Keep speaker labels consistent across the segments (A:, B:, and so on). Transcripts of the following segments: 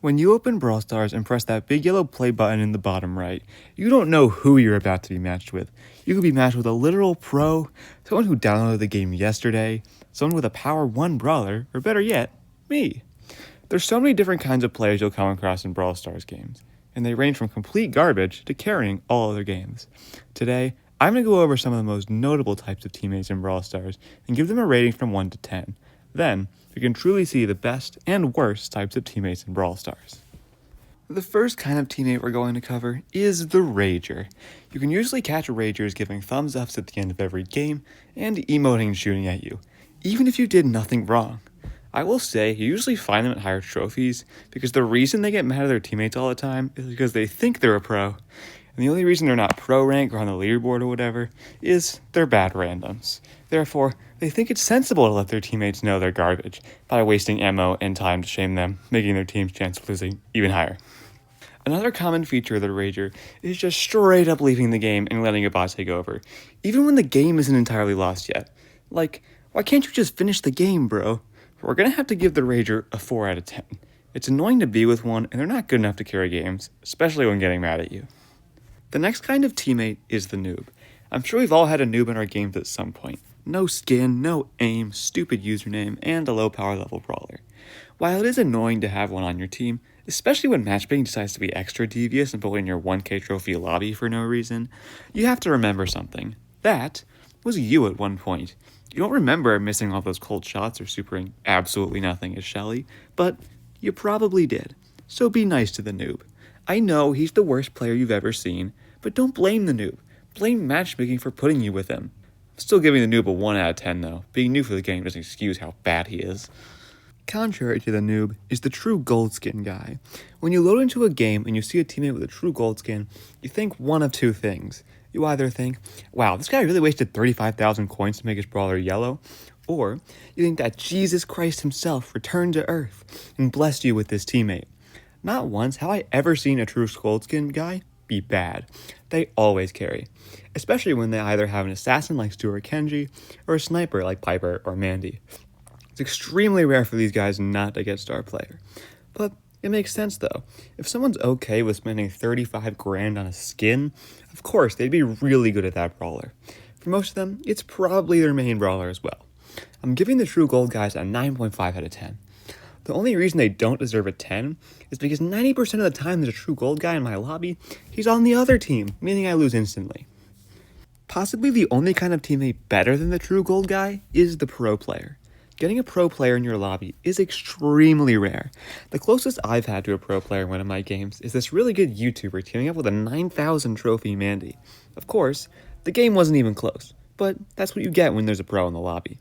A: When you open Brawl Stars and press that big yellow play button in the bottom right, you don't know who you're about to be matched with. You could be matched with a literal pro, someone who downloaded the game yesterday, someone with a Power 1 brawler, or better yet, me. There's so many different kinds of players you'll come across in Brawl Stars games, and they range from complete garbage to carrying all other games. Today, I'm going to go over some of the most notable types of teammates in Brawl Stars and give them a rating from 1 to 10. Then, you can truly see the best and worst types of teammates in Brawl Stars. The first kind of teammate we're going to cover is the Rager. You can usually catch Ragers giving thumbs ups at the end of every game and emoting and shooting at you, even if you did nothing wrong. I will say, you usually find them at higher trophies because the reason they get mad at their teammates all the time is because they think they're a pro, and the only reason they're not pro rank or on the leaderboard or whatever is they're bad randoms. Therefore, they think it's sensible to let their teammates know they're garbage by wasting ammo and time to shame them, making their team's chance of losing even higher. Another common feature of the Rager is just straight up leaving the game and letting a bot take over, even when the game isn't entirely lost yet. Like, why can't you just finish the game, bro? We're gonna have to give the Rager a 4 out of 10. It's annoying to be with one, and they're not good enough to carry games, especially when getting mad at you. The next kind of teammate is the noob. I'm sure we've all had a noob in our games at some point. No skin, no aim, stupid username, and a low power level brawler. While it is annoying to have one on your team, especially when matchmaking decides to be extra devious and put in your 1k trophy lobby for no reason, you have to remember something. That was you at one point. You don't remember missing all those cold shots or supering absolutely nothing as Shelly, but you probably did. So be nice to the noob. I know he's the worst player you've ever seen, but don't blame the noob. Blame matchmaking for putting you with him. I'm still giving the noob a 1 out of 10 though. Being new for the game doesn't excuse how bad he is. Contrary to the noob is the true gold skin guy. When you load into a game and you see a teammate with a true gold skin, you think one of two things. You either think, wow, this guy really wasted 35,000 coins to make his brawler yellow, or you think that Jesus Christ himself returned to Earth and blessed you with this teammate. Not once have I ever seen a true gold skin guy be bad. They always carry, especially when they either have an assassin like Stu or Kenji, or a sniper like Piper or Mandy. It's extremely rare for these guys not to get star player. But it makes sense though. If someone's okay with spending 35 grand on a skin, of course they'd be really good at that brawler. For most of them, it's probably their main brawler as well. I'm giving the true gold guys a 9.5 out of 10. The only reason they don't deserve a 10 is because 90% of the time there's a true gold guy in my lobby, he's on the other team, meaning I lose instantly. Possibly the only kind of teammate better than the true gold guy is the pro player. Getting a pro player in your lobby is extremely rare. The closest I've had to a pro player in one of my games is this really good YouTuber teaming up with a 9,000 trophy Mandy. Of course, the game wasn't even close, but that's what you get when there's a pro in the lobby.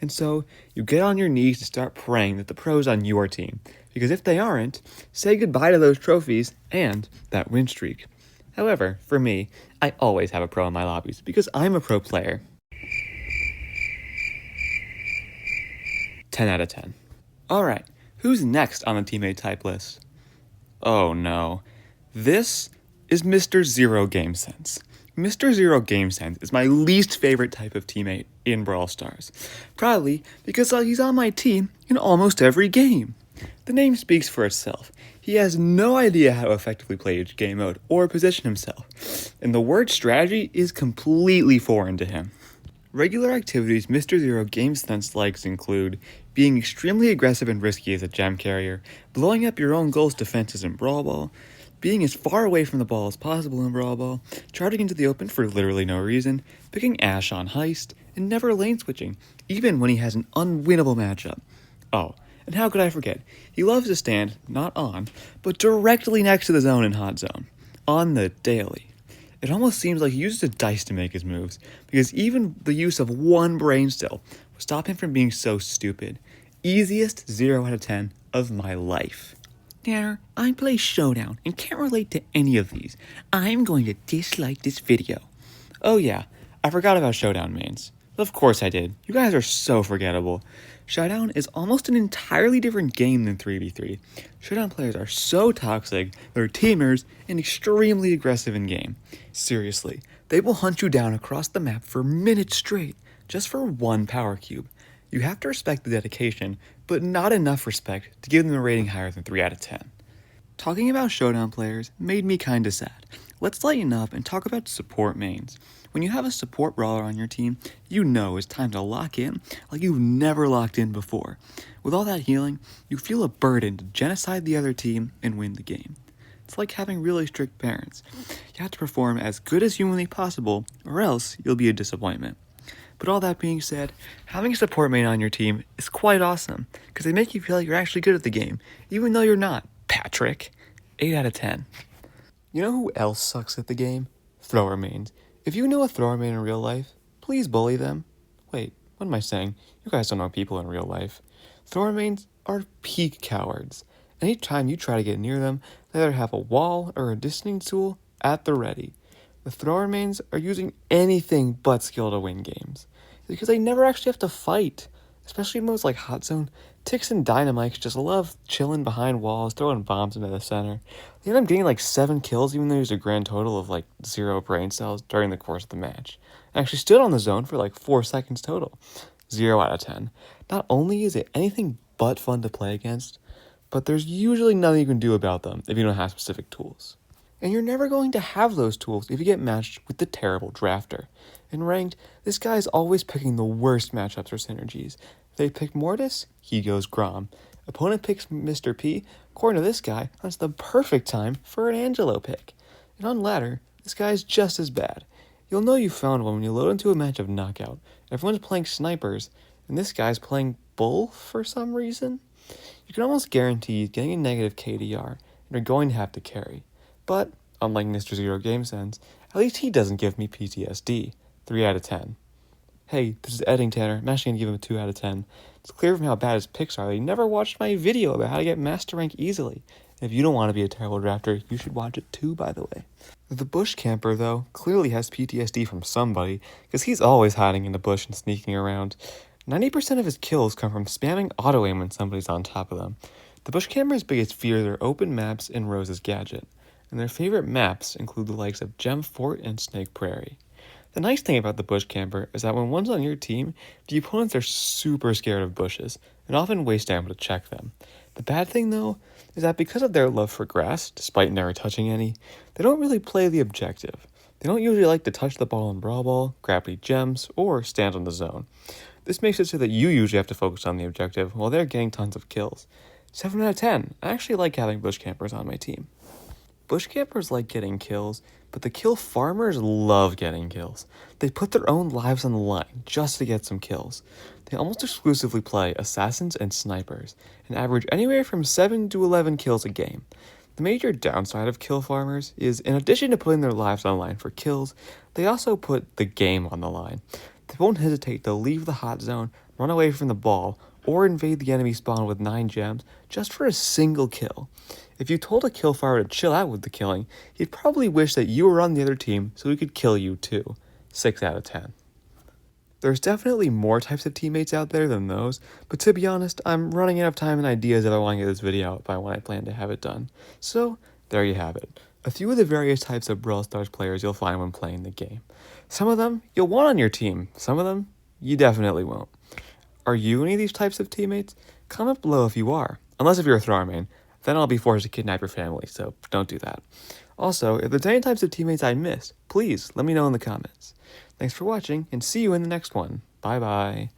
A: And so, you get on your knees to start praying that the pro's on your team, because if they aren't, say goodbye to those trophies and that win streak. However, for me, I always have a pro in my lobbies because I'm a pro player. 10 out of 10. Alright, who's next on the teammate type list? Oh no. This is Mr. Zero Game Sense. Mr. Zero Game Sense is my least favorite type of teammate in Brawl Stars. Probably because he's on my team in almost every game. The name speaks for itself. He has no idea how to effectively play each game mode or position himself, and the word strategy is completely foreign to him. Regular activities Mr. Zero Game Sense likes include being extremely aggressive and risky as a gem carrier, blowing up your own goal's defenses in Brawl Ball, being as far away from the ball as possible in Brawl Ball, charging into the open for literally no reason, picking Ash on Heist, and never lane switching, even when he has an unwinnable matchup. Oh, and how could I forget? He loves to stand, not on, but directly next to the zone in Hot Zone, on the daily. It almost seems like he uses a dice to make his moves, because even the use of one brain cell will stop him from being so stupid. Easiest 0 out of 10 of my life. Tanner, I play Showdown and can't relate to any of these. I'm going to dislike this video. Oh yeah, I forgot about Showdown mains. Of course I did. You guys are so forgettable. Showdown is almost an entirely different game than 3v3. Showdown players are so toxic, they're teamers, and extremely aggressive in game. Seriously, they will hunt you down across the map for minutes straight, just for one power cube. You have to respect the dedication, but not enough respect to give them a rating higher than 3 out of 10. Talking about showdown players made me kinda sad. Let's lighten up and talk about support mains. When you have a support brawler on your team, you know it's time to lock in like you've never locked in before. With all that healing, you feel a burden to genocide the other team and win the game. It's like having really strict parents. You have to perform as good as humanly possible, or else you'll be a disappointment. But all that being said, having a support main on your team is quite awesome, because they make you feel like you're actually good at the game, even though you're not. Patrick. 8 out of 10. You know who else sucks at the game? Thrower mains. If you know a thrower main in real life, please bully them. Wait, what am I saying? You guys don't know people in real life. Thrower mains are peak cowards. Anytime you try to get near them, they either have a wall or a distancing tool at the ready. The thrower mains are using anything but skill to win games, because they never actually have to fight. Especially in modes like Hot Zone, Ticks and Dynamites just love chilling behind walls, throwing bombs into the center. They end up getting like 7 kills, even though there's a grand total of like 0 brain cells during the course of the match. I actually stood on the zone for like 4 seconds total. 0 out of 10. Not only is it anything but fun to play against, but there's usually nothing you can do about them if you don't have specific tools. And you're never going to have those tools if you get matched with the terrible drafter. In ranked, this guy is always picking the worst matchups or synergies. If they pick Mortis, he goes Grom. Opponent picks Mr. P, according to this guy, that's the perfect time for an Angelo pick. And on ladder, this guy is just as bad. You'll know you found one when you load into a match of Knockout. Everyone's playing snipers, and this guy's playing Bull for some reason. You can almost guarantee getting a negative KDR, and you're going to have to carry. But, unlike Mr. Zero Game Sense, at least he doesn't give me PTSD. 3 out of 10. Hey, this is Edding Tanner. I'm actually going to give him a 2 out of 10. It's clear from how bad his picks are that he never watched my video about how to get Master Rank easily. And if you don't want to be a terrible drafter, you should watch it too, by the way. The bush camper, though, clearly has PTSD from somebody, because he's always hiding in the bush and sneaking around. 90% of his kills come from spamming auto-aim when somebody's on top of them. The bush camper's biggest fears are open maps and Rose's gadget, and their favorite maps include the likes of Gem Fort and Snake Prairie. The nice thing about the bush camper is that when one's on your team, the opponents are super scared of bushes and often waste ammo to check them. The bad thing, though, is that because of their love for grass, despite never touching any, they don't really play the objective. They don't usually like to touch the ball in Brawl Ball, grab any gems, or stand on the zone. This makes it so that you usually have to focus on the objective while they're getting tons of kills. 7 out of 10. I actually like having bush campers on my team. Bush campers like getting kills, but the kill farmers love getting kills. They put their own lives on the line just to get some kills. They almost exclusively play assassins and snipers, and average anywhere from 7 to 11 kills a game. The major downside of kill farmers is, in addition to putting their lives on the line for kills, they also put the game on the line. They won't hesitate to leave the hot zone, run away from the ball, or invade the enemy spawn with 9 gems just for a single kill. If you told a kill farmer to chill out with the killing, he'd probably wish that you were on the other team so he could kill you too. 6 out of 10. There's definitely more types of teammates out there than those, but to be honest, I'm running out of time and ideas if I want to get this video out by when I plan to have it done. So, there you have it. A few of the various types of Brawl Stars players you'll find when playing the game. Some of them you'll want on your team, some of them you definitely won't. Are you any of these types of teammates? Comment below if you are, unless if you're a thrower main. Then I'll be forced to kidnap your family, so don't do that. Also, if there's any types of teammates I missed, please let me know in the comments. Thanks for watching, and see you in the next one. Bye-bye.